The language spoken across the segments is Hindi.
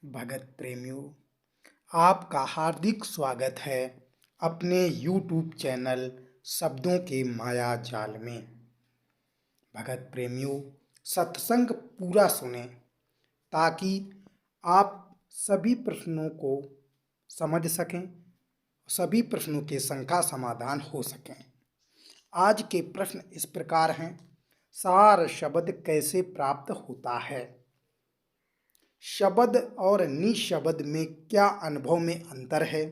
भगत प्रेमियों, आपका हार्दिक स्वागत है अपने YouTube चैनल शब्दों के माया जाल में। भगत प्रेमियों, सत्संग पूरा सुनें ताकि आप सभी प्रश्नों को समझ सकें, सभी प्रश्नों के शंका समाधान हो सकें। आज के प्रश्न इस प्रकार हैं। सार शब्द कैसे प्राप्त होता है? शब्द और निशब्द में क्या अनुभव में अंतर है?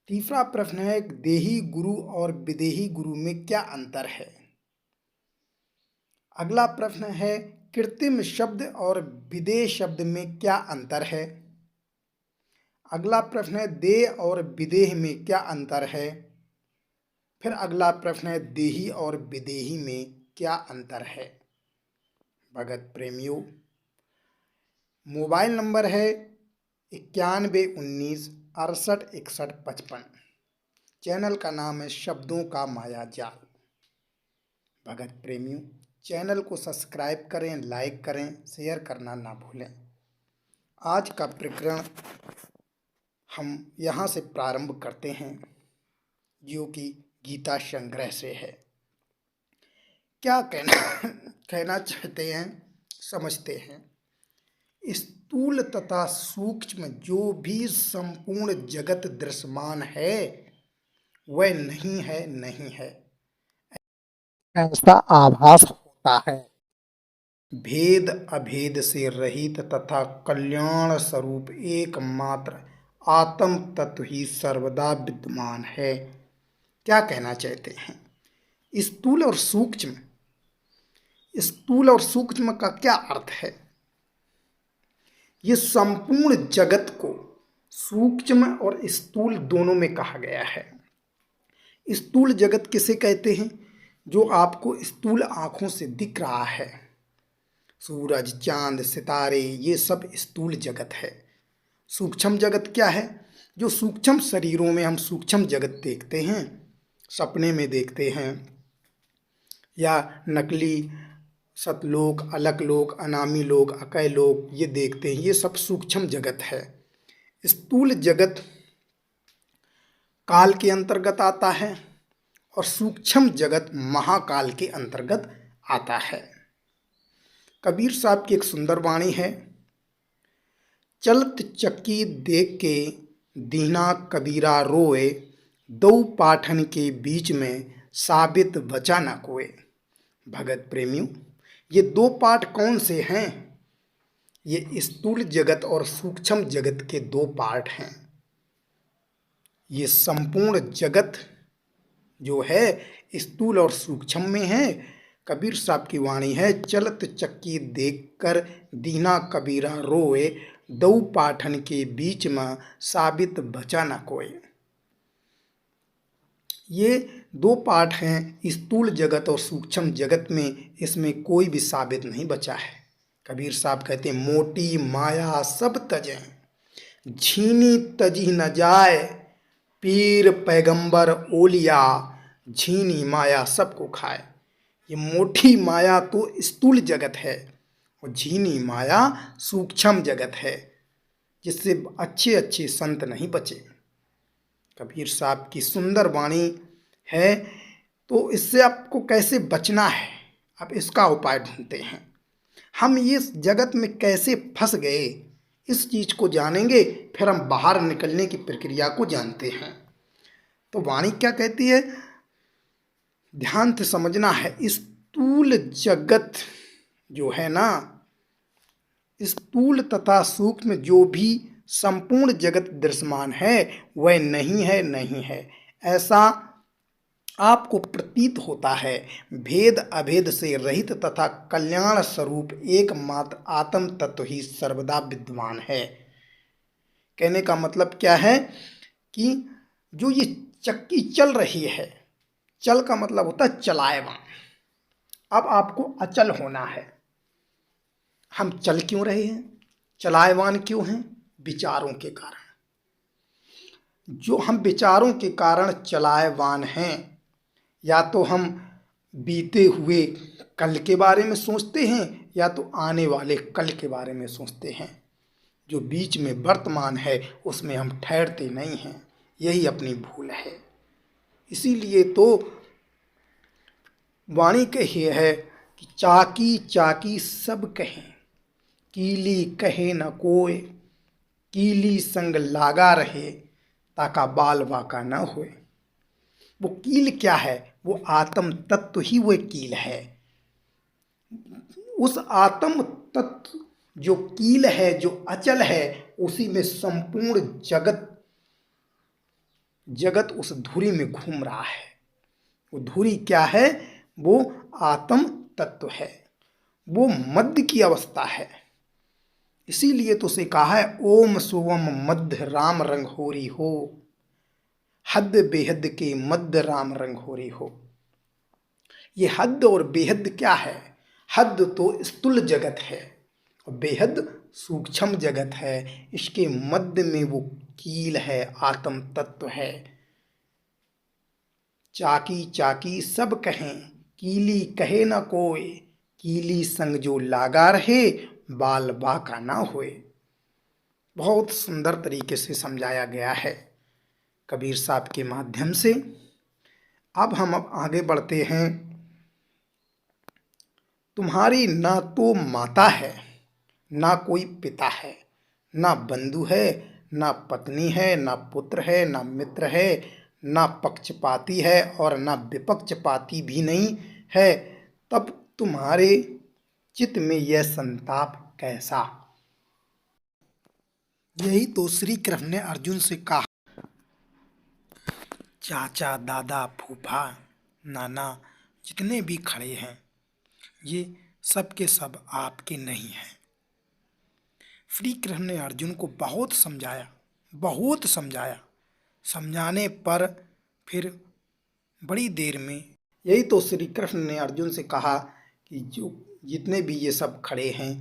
तीसरा प्रश्न है, देही गुरु और विदेही गुरु में क्या अंतर है? अगला प्रश्न है, कृत्रिम शब्द और विदेह शब्द में क्या अंतर है? अगला प्रश्न है, देह और विदेह में क्या अंतर है? फिर अगला प्रश्न है, देही और विदेही में क्या अंतर है? भगत प्रेमियों, मोबाइल नंबर है 9119686155। चैनल का नाम है शब्दों का माया जाल। भगत प्रेमियों, चैनल को सब्सक्राइब करें, लाइक करें, शेयर करना ना भूलें। आज का प्रकरण हम यहाँ से प्रारंभ करते हैं, जो कि गीता संग्रह से है। क्या कहना चाहते हैं, समझते हैं। स्थूल तथा सूक्ष्म जो भी संपूर्ण जगत दृश्यमान है वह नहीं है ऐसा आभास होता है। भेद अभेद से रहित तथा कल्याण स्वरूप एकमात्र आत्म तत्व ही सर्वदा विद्यमान है। क्या कहना चाहते हैं? स्थूल और सूक्ष्म, स्थूल और सूक्ष्म का क्या अर्थ है? ये संपूर्ण जगत को सूक्ष्म और स्थूल दोनों में कहा गया है। स्थूल जगत किसे कहते हैं? जो आपको स्थूल आँखों से दिख रहा है, सूरज, चांद, सितारे, ये सब स्थूल जगत है। सूक्ष्म जगत क्या है? जो सूक्ष्म शरीरों में हम सूक्ष्म जगत देखते हैं, सपने में देखते हैं, या नकली सतलोक, अलकलोक, अनामी लोक, अकय लोक, ये देखते हैं, ये सब सूक्ष्म जगत है। स्थूल जगत काल के अंतर्गत आता है और सूक्ष्म जगत महाकाल के अंतर्गत आता है। कबीर साहब की एक सुंदर वाणी है, चलत चक्की देख के दीना कबीरा रोए, दो पाठन के बीच में साबित बचा न कोए। भगत प्रेमियों, ये दो पाठ कौन से हैं? ये स्थूल जगत और सूक्ष्म जगत के दो पाठ हैं। ये संपूर्ण जगत जो है स्थूल और सूक्ष्म में है। कबीर साहब की वाणी है, चलत चक्की देखकर दीना कबीरा रोए, दो पाठन के बीच में साबित बचा न कोई। ये दो पाठ हैं स्थूल जगत और सूक्ष्म जगत में, इसमें कोई भी साबित नहीं बचा है। कबीर साहब कहते हैं, मोटी माया सब तजें, झीनी तजी न जाए, पीर पैगंबर ओलिया, झीनी माया सबको खाए। ये मोटी माया तो स्थूल जगत है और झीनी माया सूक्ष्म जगत है, जिससे अच्छे अच्छे संत नहीं बचे। कबीर साहब की सुंदर वाणी है। तो इससे आपको कैसे बचना है, अब इसका उपाय ढूंढते हैं। हम इस जगत में कैसे फंस गए, इस चीज को जानेंगे, फिर हम बाहर निकलने की प्रक्रिया को जानते हैं। तो वाणी क्या कहती है, ध्यान से समझना है। स्थूल जगत जो है ना, स्थूल तथा सूक्ष्म जो भी संपूर्ण जगत दृश्यमान है वह नहीं है ऐसा आपको प्रतीत होता है। भेद अभेद से रहित तथा कल्याण स्वरूप एकमात्र आत्म तत्व ही सर्वदा विद्यमान है। कहने का मतलब क्या है कि जो ये चक्की चल रही है, चल का मतलब होता है चलायमान। अब आपको अचल होना है। हम चल क्यों रहे हैं, चलायमान क्यों हैं? विचारों के कारण। जो हम विचारों के कारण चलायमान हैं, या तो हम बीते हुए कल के बारे में सोचते हैं, या तो आने वाले कल के बारे में सोचते हैं। जो बीच में वर्तमान है उसमें हम ठहरते नहीं हैं, यही अपनी भूल है। इसीलिए तो वाणी कही है कि चाकी चाकी सब कहें, कीली कहे न कोय, कीली संग लागा रहे, ताका बाल वाका न होए। वो कील क्या है? वो आत्म तत्व ही वो कील है। उस आत्म तत्व जो कील है, जो अचल है, उसी में संपूर्ण जगत जगत उस धुरी में घूम रहा है। वो धुरी क्या है? वो आत्म तत्व है, वो मध्य की अवस्था है। इसीलिए तो उसे कहा है ओम सुवम मध्य राम रंग होरी हो, हद बेहद के मध्य राम रंग होरी हो। ये हद और बेहद क्या है? हद तो स्थूल जगत है और बेहद सूक्ष्म जगत है। इसके मध्य में वो कील है, आत्म तत्व है। चाकी चाकी सब कहें, कीली कहे न कोय, कीली संग जो लागा रहे, बाल बाका ना होए। बहुत सुंदर तरीके से समझाया गया है कबीर साहब के माध्यम से। अब हम आगे बढ़ते हैं। तुम्हारी ना तो माता है, ना कोई पिता है, ना बंधु है, ना पत्नी है, ना पुत्र है, ना मित्र है, ना पक्षपाती है और ना विपक्षपाती भी नहीं है, तब तुम्हारे चित्त में यह संताप कैसा? यही तो श्री कृष्ण ने अर्जुन से कहा, चाचा दादा फूफा नाना जितने भी खड़े हैं ये सब के सब आपके नहीं हैं। श्री कृष्ण ने अर्जुन को बहुत समझाया, बहुत समझाया। समझाने पर फिर बड़ी देर में यही तो श्री कृष्ण ने अर्जुन से कहा कि जो जितने भी ये सब खड़े हैं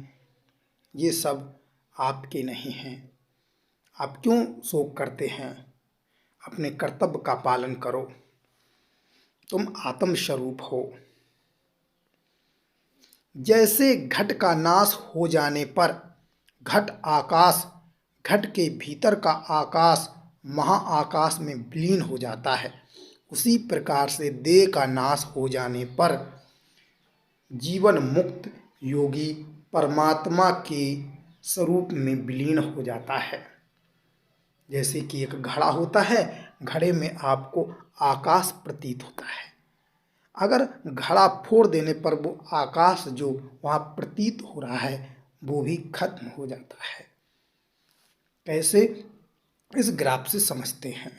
ये सब आपके नहीं हैं। आप क्यों शोक करते हैं? अपने कर्तव्य का पालन करो। तुम आत्म स्वरूप हो। जैसे घट का नाश हो जाने पर घट के भीतर का आकाश महाआकाश में विलीन हो जाता है, उसी प्रकार से देह का नाश हो जाने पर जीवन मुक्त योगी परमात्मा के स्वरूप में विलीन हो जाता है। जैसे कि एक घड़ा होता है, घड़े में आपको आकाश प्रतीत होता है। अगर घड़ा फोड़ देने पर वो आकाश जो वहाँ प्रतीत हो रहा है वो भी खत्म हो जाता है। कैसे? इस ग्राफ से समझते हैं।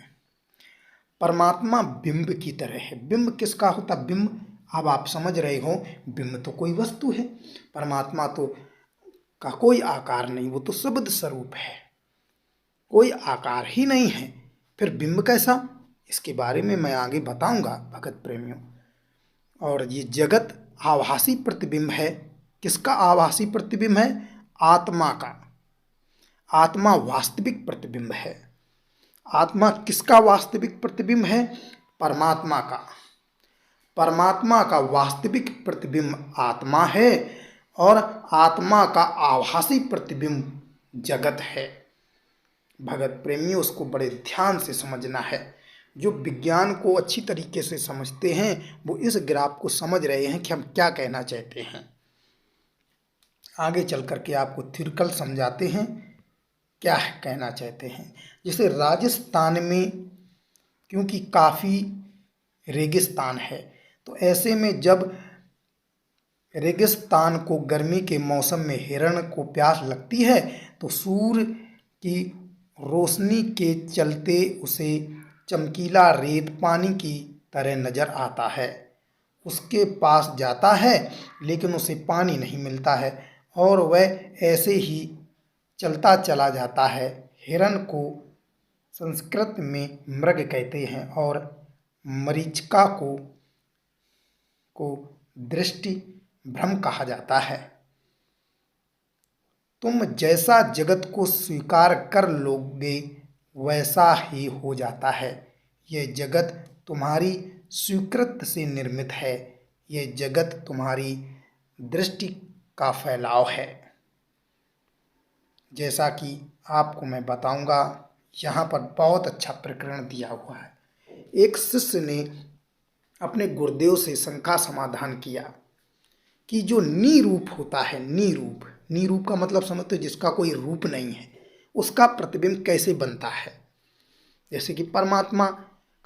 परमात्मा बिंब की तरह है। बिंब किसका होता? बिंब अब आप समझ रहे हो, बिंब तो कोई वस्तु है, परमात्मा तो का कोई आकार नहीं, वो तो शब्द स्वरूप है, कोई आकार ही नहीं है। फिर बिंब कैसा? इसके बारे में मैं आगे बताऊंगा भगत प्रेमियों। और ये जगत आभासी प्रतिबिंब है। किसका आभासी प्रतिबिंब है? आत्मा का। आत्मा वास्तविक प्रतिबिंब है। आत्मा किसका वास्तविक प्रतिबिंब है? परमात्मा का। परमात्मा का वास्तविक प्रतिबिंब आत्मा है और आत्मा का आभासी प्रतिबिंब जगत है। भगत प्रेमियों, उसको बड़े ध्यान से समझना है। जो विज्ञान को अच्छी तरीके से समझते हैं वो इस ग्राफ को समझ रहे हैं कि हम क्या कहना चाहते हैं। आगे चल करके आपको थ्योरिकल समझाते हैं क्या कहना चाहते हैं। जैसे राजस्थान में क्योंकि काफ़ी रेगिस्तान है, तो ऐसे में जब रेगिस्तान को गर्मी के मौसम में हिरण को प्यास लगती है तो सूर्य की रोशनी के चलते उसे चमकीला रेत पानी की तरह नजर आता है। उसके पास जाता है लेकिन उसे पानी नहीं मिलता है और वह ऐसे ही चलता चला जाता है। हिरण को संस्कृत में मृग कहते हैं और मरीचिका को दृष्टि भ्रम कहा जाता है। तुम जैसा जगत को स्वीकार कर लोगे वैसा ही हो जाता है। यह जगत तुम्हारी स्वीकृत से निर्मित है। यह जगत तुम्हारी दृष्टि का फैलाव है। जैसा कि आपको मैं बताऊंगा, यहाँ पर बहुत अच्छा प्रकरण दिया हुआ है। एक शिष्य ने अपने गुरुदेव से शंका समाधान किया कि जो निरूप होता है, निरूप निरूप का मतलब समझते हो, जिसका कोई रूप नहीं है, उसका प्रतिबिंब कैसे बनता है। जैसे कि परमात्मा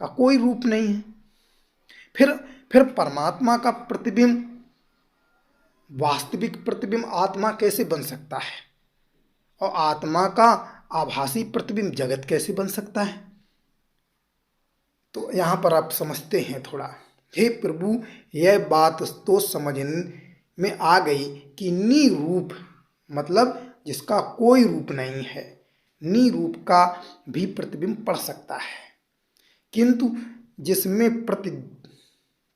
का कोई रूप नहीं है, फिर परमात्मा का प्रतिबिंब, वास्तविक प्रतिबिंब आत्मा कैसे बन सकता है, और आत्मा का आभासी प्रतिबिंब जगत कैसे बन सकता है। तो यहाँ पर आप समझते हैं थोड़ा। हे प्रभु, यह बात तो समझ में आ गई कि निरूप मतलब जिसका कोई रूप नहीं है, निरूप का भी प्रतिबिंब पड़ सकता है, किंतु जिसमें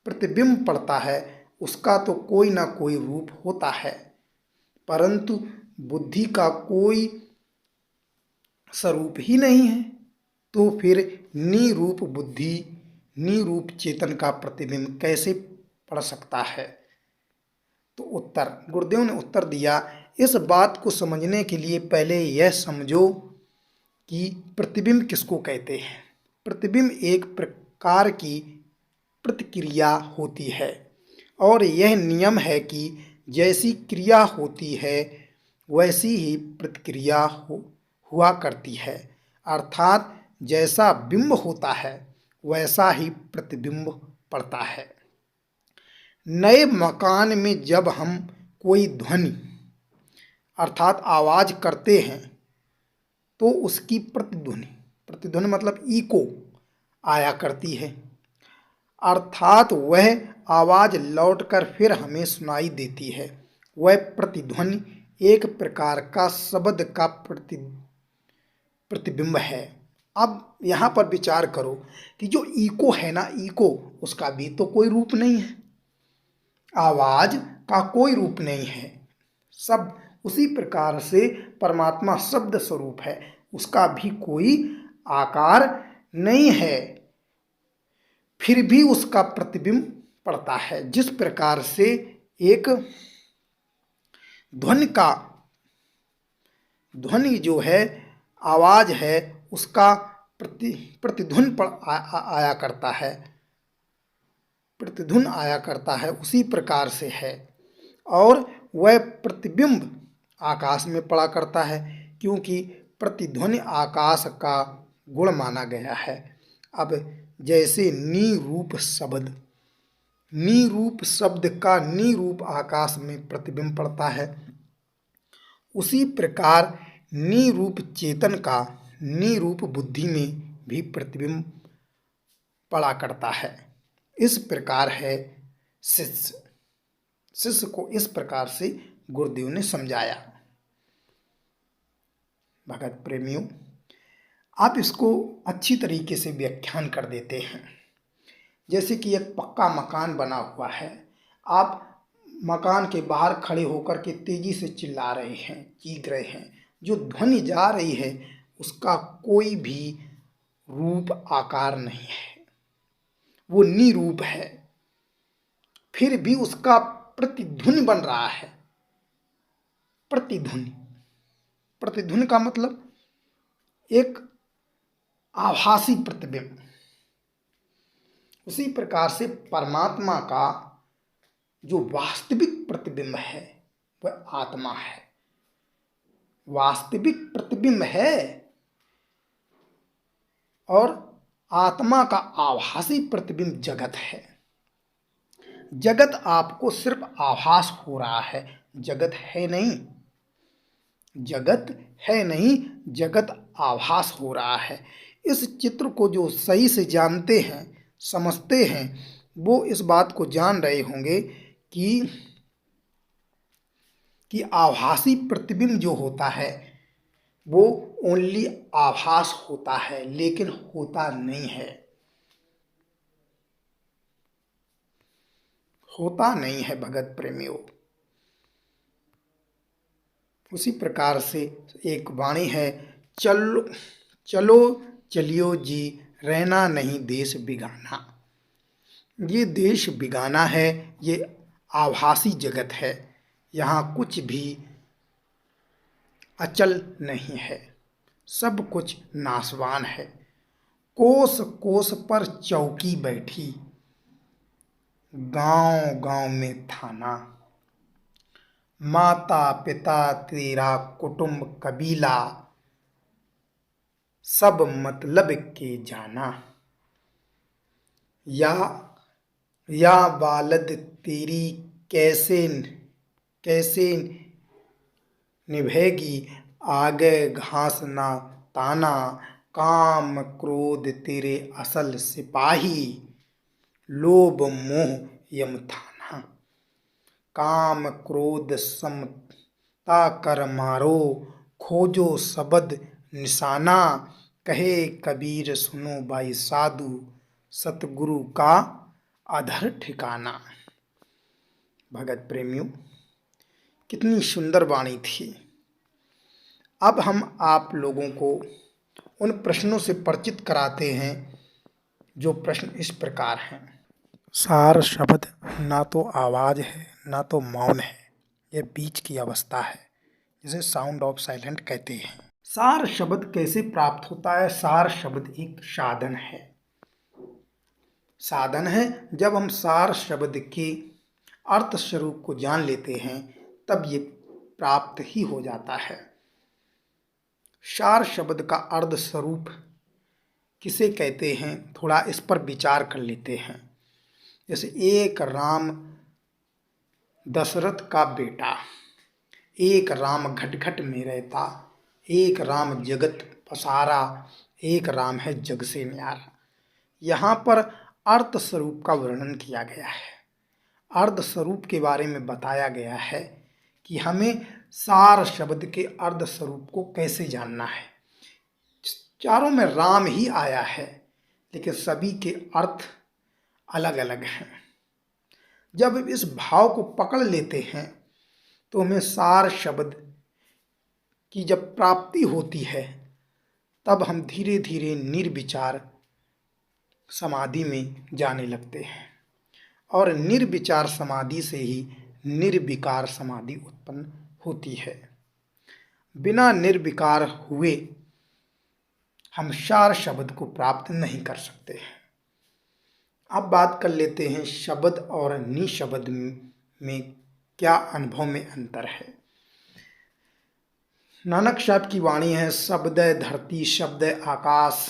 प्रतिबिंब पड़ता है उसका तो कोई ना कोई रूप होता है, परंतु बुद्धि का कोई स्वरूप ही नहीं है। तो फिर निरूप बुद्धि, निरूप चेतन का प्रतिबिंब कैसे पड़ सकता है। तो गुरुदेव ने उत्तर दिया, इस बात को समझने के लिए पहले यह समझो कि प्रतिबिंब किसको कहते हैं। प्रतिबिंब एक प्रकार की प्रतिक्रिया होती है, और यह नियम है कि जैसी क्रिया होती है वैसी ही प्रतिक्रिया हुआ करती है, अर्थात जैसा बिंब होता है वैसा ही प्रतिबिंब पड़ता है। नए मकान में जब हम कोई ध्वनि अर्थात आवाज़ करते हैं तो उसकी प्रतिध्वनि, प्रतिध्वनि मतलब इको आया करती है, अर्थात वह आवाज़ लौटकर फिर हमें सुनाई देती है। वह प्रतिध्वनि एक प्रकार का शब्द का प्रतिबिंब है। अब यहाँ पर विचार करो कि जो इको है ना, इको, उसका भी तो कोई रूप नहीं है, आवाज़ का कोई रूप नहीं है। सब उसी प्रकार से परमात्मा शब्द स्वरूप है, उसका भी कोई आकार नहीं है, फिर भी उसका प्रतिबिंब पड़ता है। जिस प्रकार से एक ध्वनि जो है, आवाज़ है, उसका प्रतिध्वनि आया करता है, प्रतिध्वनि आया करता है, उसी प्रकार से है। और वह प्रतिबिंब आकाश में पड़ा करता है, क्योंकि प्रतिध्वनि आकाश का गुण माना गया है। अब जैसे निरूप शब्द का निरूप आकाश में प्रतिबिंब पड़ता है, उसी प्रकार निरूप चेतन का निरूप बुद्धि में भी प्रतिबिंब पड़ा करता है। इस प्रकार है शिष्य को इस प्रकार से गुरुदेव ने समझाया। भगत प्रेमियों, आप इसको अच्छी तरीके से व्याख्यान कर देते हैं। जैसे कि एक पक्का मकान बना हुआ है, आप मकान के बाहर खड़े होकर के तेजी से चिल्ला रहे हैं, चीख रहे हैं, जो ध्वनि जा रही है उसका कोई भी रूप आकार नहीं है, वो निरूप है, फिर भी उसका प्रतिध्वनि बन रहा है। प्रतिध्वनि का मतलब एक आभासी प्रतिबिंब। उसी प्रकार से परमात्मा का जो वास्तविक प्रतिबिंब है वह आत्मा है, वास्तविक प्रतिबिंब है, और आत्मा का आभासी प्रतिबिंब जगत है। जगत आपको सिर्फ आभास हो रहा है, जगत है नहीं, जगत है नहीं, जगत आभास हो रहा है। इस चित्र को जो सही से जानते हैं, समझते हैं, वो इस बात को जान रहे होंगे कि आभासी प्रतिबिंब जो होता है वो ओनली आभास होता है, लेकिन होता नहीं है, होता नहीं है भगत प्रेमियों। उसी प्रकार से एक वाणी है, चलो चलो चलियो जी, रहना नहीं देश बिगाना। ये देश बिगाना है, ये आभासी जगत है, यहाँ कुछ भी अचल नहीं है, सब कुछ नाशवान है। कोस कोस पर चौकी बैठी, गांव गांव में थाना। माता पिता तेरा कुटुंब कबीला, सब मतलब के जाना। या या वालद तेरी कैसे कैसे निभेगी, आगे घास ना ताना। काम क्रोध तेरे असल सिपाही, लोभ मोह यम थाना। काम क्रोध समता कर मारो, खोजो सबद निशाना। कहे कबीर सुनो भाई साधु, सतगुरु का अधर ठिकाना। भगत प्रेमियों, कितनी सुंदर वाणी थी। अब हम आप लोगों को उन प्रश्नों से परिचित कराते हैं, जो प्रश्न इस प्रकार हैं। सार शब्द ना तो आवाज है ना तो मौन है, यह बीच की अवस्था है, जिसे साउंड ऑफ साइलेंट कहते हैं। सार शब्द कैसे प्राप्त होता है? सार शब्द एक साधन है। साधन है, जब हम सार शब्द के अर्थ स्वरूप को जान लेते हैं तब ये प्राप्त ही हो जाता है। सार शब्द का अर्थ स्वरूप किसे कहते हैं, थोड़ा इस पर विचार कर लेते हैं। जैसे एक राम दशरथ का बेटा, एक राम घट घट में रहता, एक राम जगत पसारा, एक राम है जग से न्यारा। यहाँ पर अर्थ स्वरूप का वर्णन किया गया है। अर्थ स्वरूप के बारे में बताया गया है कि हमें सार शब्द के अर्थ स्वरूप को कैसे जानना है। चारों में राम ही आया है, लेकिन सभी के अर्थ अलग अलग हैं। जब इस भाव को पकड़ लेते हैं तो हमें सार शब्द की जब प्राप्ति होती है, तब हम धीरे धीरे निर्विचार समाधि में जाने लगते हैं, और निर्विचार समाधि से ही निर्विकार समाधि उत्पन्न होती है। बिना निर्विकार हुए हम सार शब्द को प्राप्त नहीं कर सकते हैं। अब बात कर लेते हैं शब्द और निशब्द में क्या अनुभव में अंतर है। नानक साहब की वाणी है, शब्द धरती शब्द आकाश,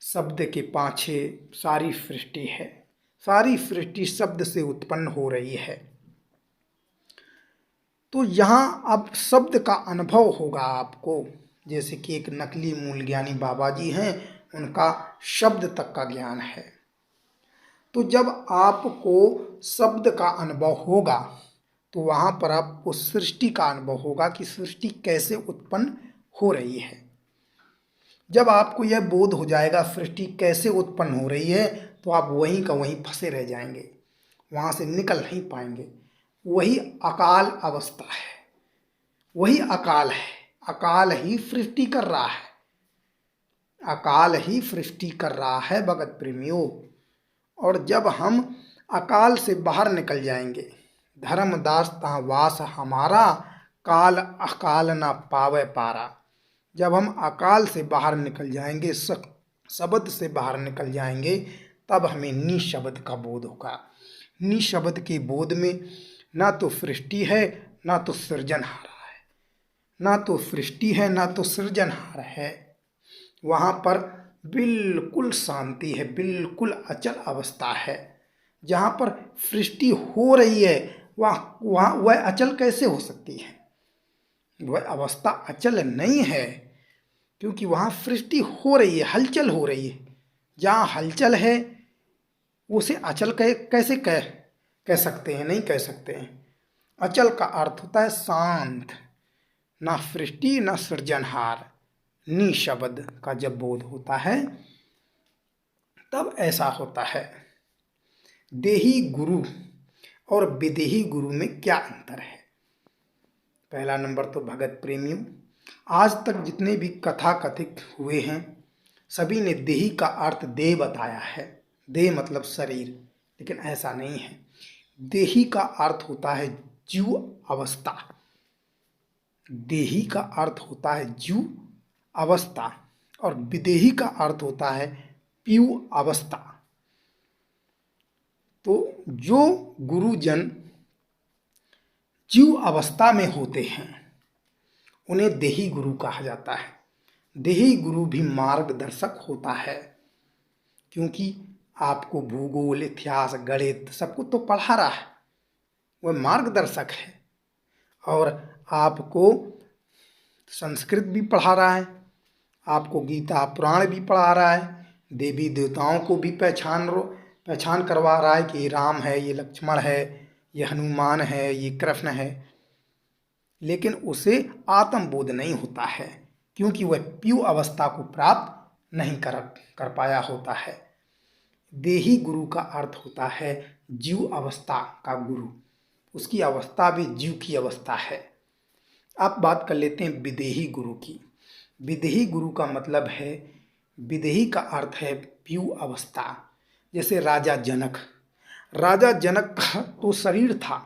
शब्द के पाछे सारी सृष्टि है। सारी सृष्टि शब्द से उत्पन्न हो रही है। तो यहाँ अब शब्द का अनुभव होगा आपको। जैसे कि एक नकली मूल ज्ञानी बाबा जी हैं, उनका शब्द तक का ज्ञान है। तो जब आपको शब्द का अनुभव होगा तो वहाँ पर आपको सृष्टि का अनुभव होगा कि सृष्टि कैसे उत्पन्न हो रही है। जब आपको यह बोध हो जाएगा सृष्टि कैसे उत्पन्न हो रही है, तो आप वहीं का वहीं फंसे रह जाएंगे, वहाँ से निकल नहीं पाएंगे। वही अकाल अवस्था है, वही अकाल है। अकाल ही सृष्टि कर रहा है, अकाल ही सृष्टि कर रहा है भगत प्रेमियों। और जब हम अकाल से बाहर निकल जाएंगे, धर्मदास ता वास हमारा, काल अकाल ना पावे पारा। जब हम अकाल से बाहर निकल जाएंगे, शब्द से बाहर निकल जाएंगे, तब हमें निशब्द का बोध होगा। निशब्द के बोध में ना तो सृष्टि है ना तो सृजनहार है, ना तो सृष्टि है ना तो सृजनहार है। वहाँ पर बिल्कुल शांति है, बिल्कुल अचल अवस्था है। जहाँ पर सृष्टि हो रही है वह अचल कैसे हो सकती है? वह अवस्था अचल नहीं है, क्योंकि वहाँ सृष्टि हो रही है, हलचल हो रही है। जहाँ हलचल है उसे अचल कैसे कह सकते हैं? नहीं कह सकते हैं। अचल का अर्थ होता है शांत, ना सृष्टि ना सृजनहार। निशब्द का जब बोध होता है तब ऐसा होता है। देही गुरु और विदेही गुरु में क्या अंतर है? पहला नंबर तो भगत प्रेमियों, आज तक जितने भी कथा कथित हुए हैं, सभी ने देही का अर्थ देह बताया है। देह मतलब शरीर, लेकिन ऐसा नहीं है। देही का अर्थ होता है जीव अवस्था। देही का अर्थ होता है जीव अवस्था और विदेही का अर्थ होता है पीयू अवस्था। तो जो गुरुजन जीव अवस्था में होते हैं उन्हें देही गुरु कहा जाता है। देही गुरु भी मार्गदर्शक होता है, क्योंकि आपको भूगोल, इतिहास, गणित सब कुछ तो पढ़ा रहा है, वह मार्गदर्शक है। और आपको संस्कृत भी पढ़ा रहा है, आपको गीता पुराण भी पढ़ा रहा है, देवी देवताओं को भी पहचान करवा रहा है कि ये राम है, ये लक्ष्मण है, ये हनुमान है, ये कृष्ण है। लेकिन उसे आत्मबोध नहीं होता है, क्योंकि वह पीयू अवस्था को प्राप्त नहीं कर पाया होता है। देही गुरु का अर्थ होता है जीव अवस्था का गुरु, उसकी अवस्था भी जीव की अवस्था है। अब बात कर लेते हैं विदेही गुरु की। विदेही गुरु का मतलब है, विदेही का अर्थ है पीयू अवस्था। जैसे राजा जनक का तो शरीर था,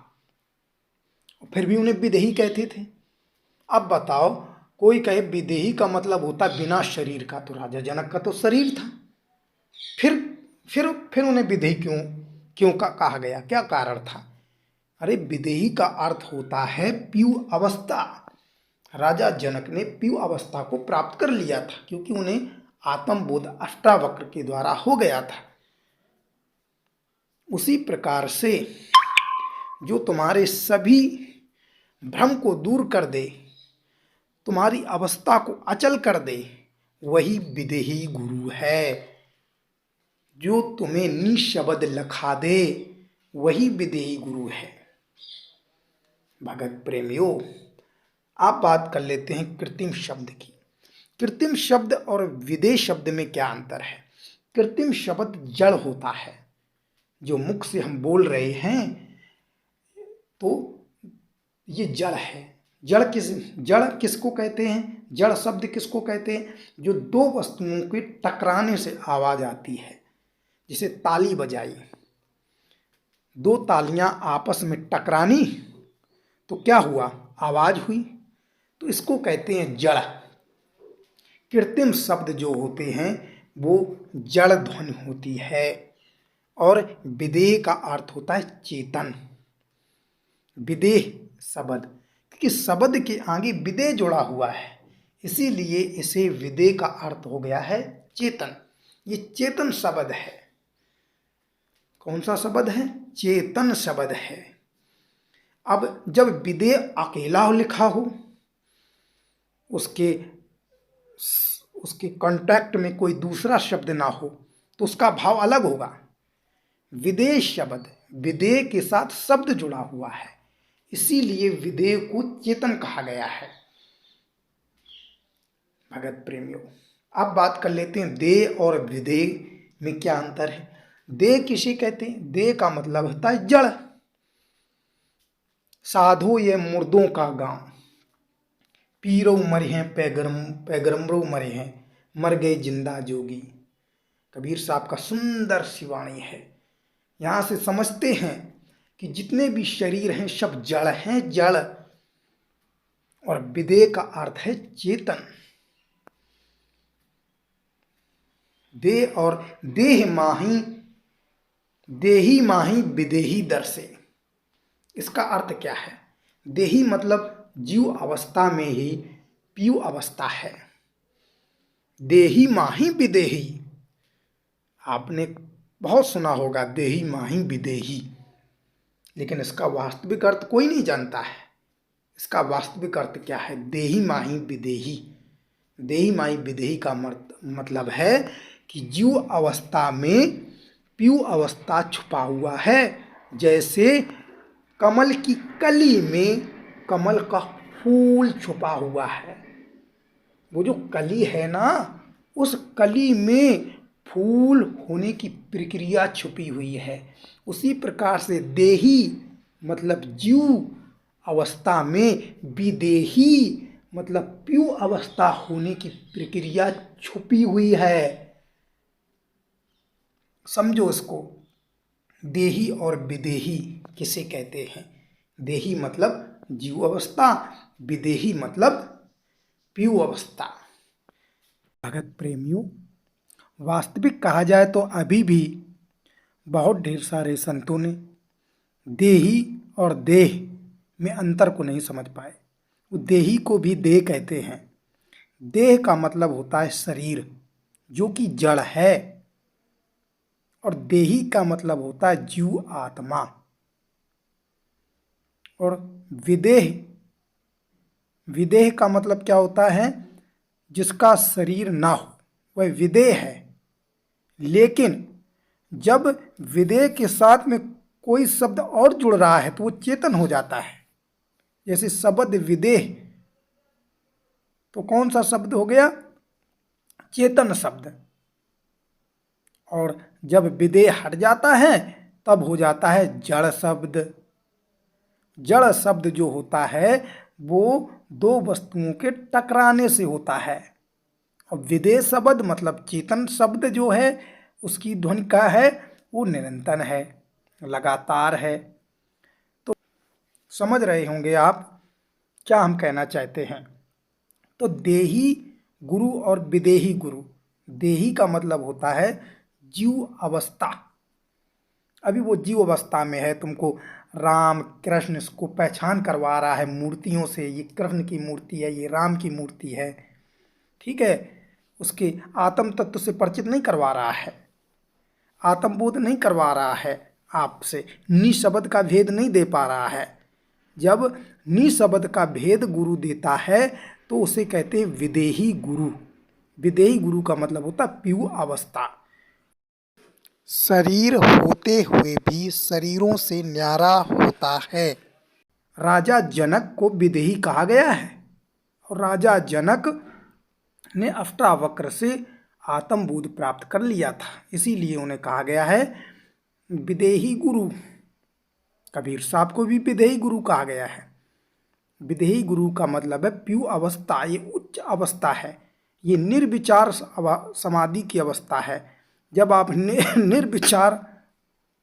फिर भी उन्हें विदेही कहते थे। अब बताओ, कोई कहे विदेही का मतलब होता बिना शरीर का, तो राजा जनक का तो शरीर था, फिर उन्हें विदेही क्यों कहा गया? क्या कारण था? अरे, विदेही का अर्थ होता है पीयू अवस्था। राजा जनक ने पीयू अवस्था को प्राप्त कर लिया था, क्योंकि उन्हें आत्मबोध अष्टावक्र के द्वारा हो गया था। उसी प्रकार से जो तुम्हारे सभी भ्रम को दूर कर दे, तुम्हारी अवस्था को अचल कर दे, वही विदेही गुरु है। जो तुम्हें निशब्द लखा दे, वही विदेही गुरु है। भगत प्रेमियों, आप बात कर लेते हैं कृत्रिम शब्द की। कृत्रिम शब्द और विदेह शब्द में क्या अंतर है? कृत्रिम शब्द जड़ होता है, जो मुख से हम बोल रहे हैं तो ये जड़ है। जड़ किसको कहते हैं? जड़ शब्द किसको कहते हैं? जो दो वस्तुओं के टकराने से आवाज आती है। जैसे ताली बजाई, दो तालियां आपस में टकरानी तो क्या हुआ? आवाज हुई। तो इसको कहते हैं जड़। कृत्रिम शब्द जो होते हैं वो जड़ ध्वनि होती है। और विदेह का अर्थ होता है चेतन। विदेह शब्द, क्योंकि शब्द के आगे विदेह जुड़ा हुआ है, इसीलिए इसे विदेह का अर्थ हो गया है चेतन। ये चेतन शब्द है। कौन सा शब्द है? चेतन शब्द है। अब जब विदेह अकेला लिखा हो, उसके कांटेक्ट में कोई दूसरा शब्द ना हो, तो उसका भाव अलग होगा। विदेह शब्द, विदेह के साथ शब्द जुड़ा हुआ है, इसीलिए विदेह को चेतन कहा गया है। भगत प्रेमियों, अब बात कर लेते हैं देह और विदेह में क्या अंतर है। देह किसे कहते हैं? देह का मतलब होता है जड़। साधु ये मुर्दों का गांव, पीरो मरे हैं पैगंबरों मरे हैं, मर गए जिंदा जोगी। कबीर साहब का सुंदर सी वाणी है। यहाँ से समझते हैं कि जितने भी शरीर हैं सब जड़ हैं, जड़। और विदेह का अर्थ है चेतन। देह और देही माही विदेही दर्शे। इसका अर्थ क्या है? देही मतलब जीव अवस्था में ही पीयू अवस्था है। देही माही विदेही, आपने बहुत सुना होगा देही माही विदेही, लेकिन इसका वास्तविक अर्थ कोई नहीं जानता है। इसका वास्तविक अर्थ क्या है? देही माही विदेही। देही माही विदेही का मतलब है कि जीव अवस्था में पीयू अवस्था छुपा हुआ है। जैसे कमल की कली में कमल का फूल छुपा हुआ है। वो जो कली है ना, उस कली में फूल होने की प्रक्रिया छुपी हुई है। उसी प्रकार से देही मतलब जीव अवस्था में विदेही मतलब पीयू अवस्था होने की प्रक्रिया छुपी हुई है। समझो इसको। देही और विदेही किसे कहते हैं? देही मतलब जीव अवस्था, विदेही मतलब पीयू अवस्था। भगत प्रेमियों, वास्तविक कहा जाए तो अभी भी बहुत ढेर सारे संतों ने देही और देह में अंतर को नहीं समझ पाए। वो देही को भी देह कहते हैं। देह का मतलब होता है शरीर, जो कि जड़ है, और देही का मतलब होता है जीव, आत्मा। और विदेह, विदेह का मतलब क्या होता है? जिसका शरीर ना हो वह विदेह है। लेकिन जब विदेह के साथ में कोई शब्द और जुड़ रहा है तो वो चेतन हो जाता है। जैसे शब्द विदेह, तो कौन सा शब्द हो गया? चेतन शब्द। और जब विदेह हट जाता है तब हो जाता है जड़ शब्द। जड़ शब्द जो होता है वो दो वस्तुओं के टकराने से होता है। और विदेह शब्द मतलब चेतन शब्द जो है, उसकी ध्वनि का है वो निरंतर है, लगातार है। तो समझ रहे होंगे आप क्या हम कहना चाहते हैं। तो देही गुरु और विदेही गुरु, देही का मतलब होता है जीव अवस्था। अभी वो जीव अवस्था में है, तुमको राम कृष्ण इसको पहचान करवा रहा है मूर्तियों से, ये कृष्ण की मूर्ति है, ये राम की मूर्ति है, ठीक है। उसके आत्म तत्व से परिचित नहीं करवा रहा है, आत्मबोध नहीं करवा रहा है आपसे, निशब्द का भेद नहीं दे पा रहा है। जब निशब्द का भेद गुरु देता है तो उसे कहते हैं विदेही गुरु। विदेही गुरु का मतलब होता है पीयू अवस्था। शरीर होते हुए भी शरीरों से न्यारा होता है। राजा जनक को विदेही कहा गया है, और राजा जनक ने अष्टावक्र से आत्मबोध प्राप्त कर लिया था, इसीलिए उन्हें कहा गया है विदेही गुरु। कबीर साहब को भी विदेही गुरु कहा गया है। विदेही गुरु का मतलब है पीयू अवस्था, ये उच्च अवस्था है, ये निर्विचार समाधि की अवस्था है। जब आप निर्विचार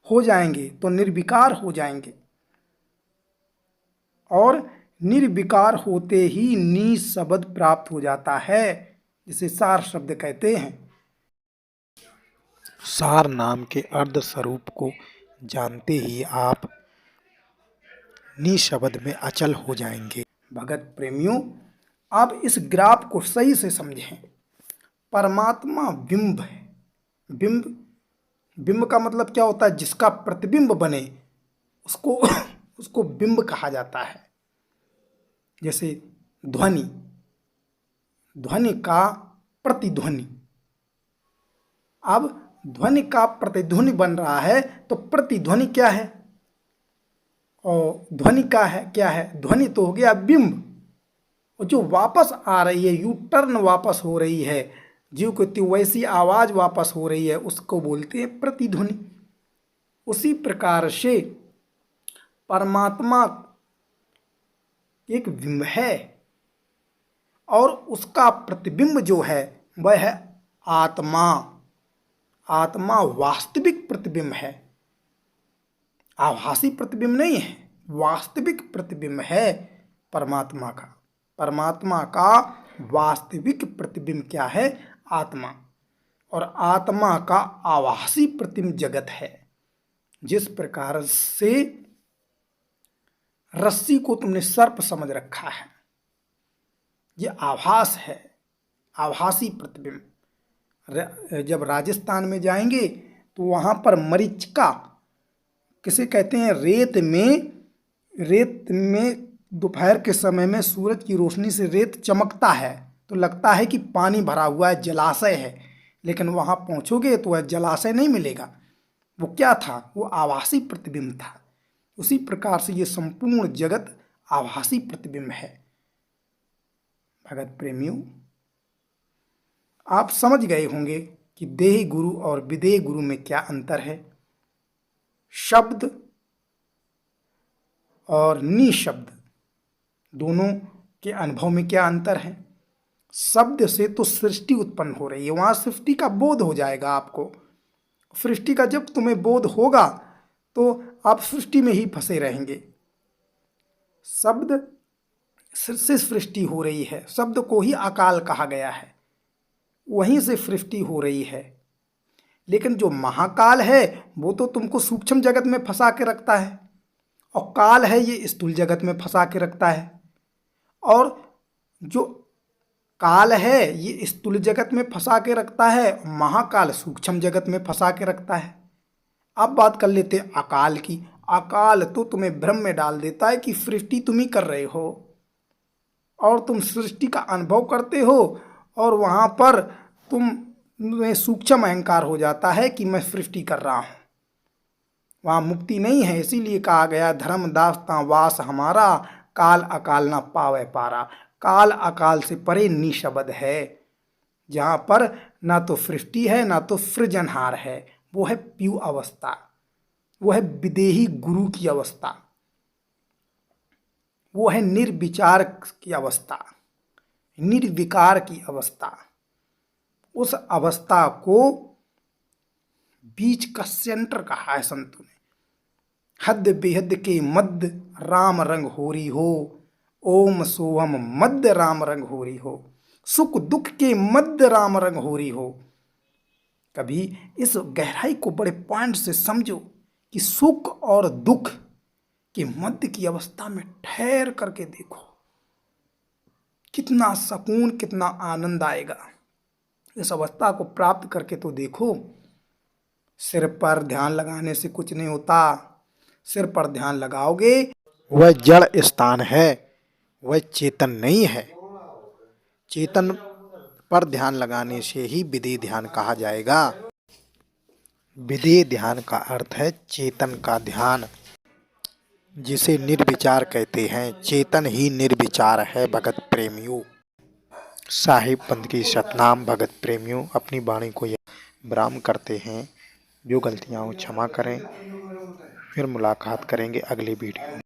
हो जाएंगे तो निर्विकार हो जाएंगे, और निर्विकार होते ही निशब्द प्राप्त हो जाता है, जिसे सार शब्द कहते हैं। सार नाम के अर्ध स्वरूप को जानते ही आप निशब्द में अचल हो जाएंगे। भगत प्रेमियों, आप इस ग्राफ को सही से समझें। परमात्मा बिंब है। बिंब, बिंब का मतलब क्या होता है? जिसका प्रतिबिंब बने उसको उसको बिंब कहा जाता है। जैसे ध्वनि, ध्वनि का प्रतिध्वनि। अब ध्वनि का प्रतिध्वनि बन रहा है तो प्रतिध्वनि क्या है? और ध्वनि का है क्या है? ध्वनि तो हो गया बिंब, और जो वापस आ रही है, यू टर्न वापस हो रही है, जीव को वैसी आवाज वापस हो रही है, उसको बोलते हैं प्रतिध्वनि। उसी प्रकार से परमात्मा एक बिंब है, और उसका प्रतिबिंब जो है वह है आत्मा। आत्मा वास्तविक प्रतिबिंब है, आभासी प्रतिबिंब नहीं है, वास्तविक प्रतिबिंब है परमात्मा का। परमात्मा का वास्तविक प्रतिबिंब क्या है? आत्मा। और आत्मा का आभासी प्रतिबिंब जगत है। जिस प्रकार से रस्सी को तुमने सर्प समझ रखा है, ये आभास है, आभासी प्रतिबिंब। जब राजस्थान में जाएंगे तो वहाँ पर मरीचिका किसे कहते हैं? रेत में दोपहर के समय में सूरज की रोशनी से रेत चमकता है तो लगता है कि पानी भरा हुआ है, जलाशय है, लेकिन वहाँ पहुँचोगे तो वह जलाशय नहीं मिलेगा। वो क्या था? वो आभासी प्रतिबिंब था। उसी प्रकार से ये संपूर्ण जगत आभासी प्रतिबिंब है। भगत प्रेमियों, आप समझ गए होंगे कि देही गुरु और विदेह गुरु में क्या अंतर है। शब्द और निशब्द दोनों के अनुभव में क्या अंतर है। शब्द से तो सृष्टि उत्पन्न हो रही है, वहाँ सृष्टि का बोध हो जाएगा आपको। सृष्टि का जब तुम्हें बोध होगा तो आप सृष्टि में ही फंसे रहेंगे। शब्द से सृष्टि हो रही है। शब्द को ही अकाल कहा गया है, वहीं से सृष्टि हो रही है। लेकिन जो महाकाल है वो तो तुमको सूक्ष्म जगत में फंसा के रखता है, और काल है ये स्थूल जगत में फंसा के रखता है। और जो काल है ये स्थूल जगत में फंसा के रखता है, महाकाल सूक्ष्म जगत में फंसा के रखता है। अब बात कर लेते हैं अकाल की। अकाल तो तुम्हें भ्रम में डाल देता है कि सृष्टि तुम ही कर रहे हो, और तुम सृष्टि का अनुभव करते हो, और वहाँ पर तुम्हें सूक्ष्म अहंकार हो जाता है कि मैं सृष्टि कर रहा हूँ। वहाँ मुक्ति नहीं है। इसीलिए कहा गया धर्म दास्तां वास हमारा, काल अकाल ना पावे पारा। काल अकाल से परे निशब्द है, जहाँ पर ना तो सृष्टि है ना तो सृजनहार है। वो है प्यू अवस्था, वो है विदेही गुरु की अवस्था, वो है निर्विचार की अवस्था, निर्विकार की अवस्था। उस अवस्था को बीच का सेंटर कहा है संतों ने। हद बेहद के मध्य राम रंग होरी हो, ओम सोहम मध्य राम रंग होरी हो। सुख दुख के मध्य राम रंग होरी हो। कभी इस गहराई को बड़े पॉइंट से समझो कि सुख और दुख के मध्य की अवस्था में ठहर करके देखो, कितना सुकून, कितना आनंद आएगा। इस अवस्था को प्राप्त करके तो देखो। सिर पर ध्यान लगाने से कुछ नहीं होता। सिर पर ध्यान लगाओगे, वह जड़ स्थान है, वह चेतन नहीं है। चेतन पर ध्यान लगाने से ही विधेय ध्यान कहा जाएगा। विधेय ध्यान का अर्थ है चेतन का ध्यान, जिसे निर्विचार कहते हैं। चेतन ही निर्विचार है भगत प्रेमियों। साहिब पंथ की सतनाम भगत प्रेमियों, अपनी वाणी को विराम करते हैं। जो गलतियां हो क्षमा करें। फिर मुलाकात करेंगे अगली वीडियो में।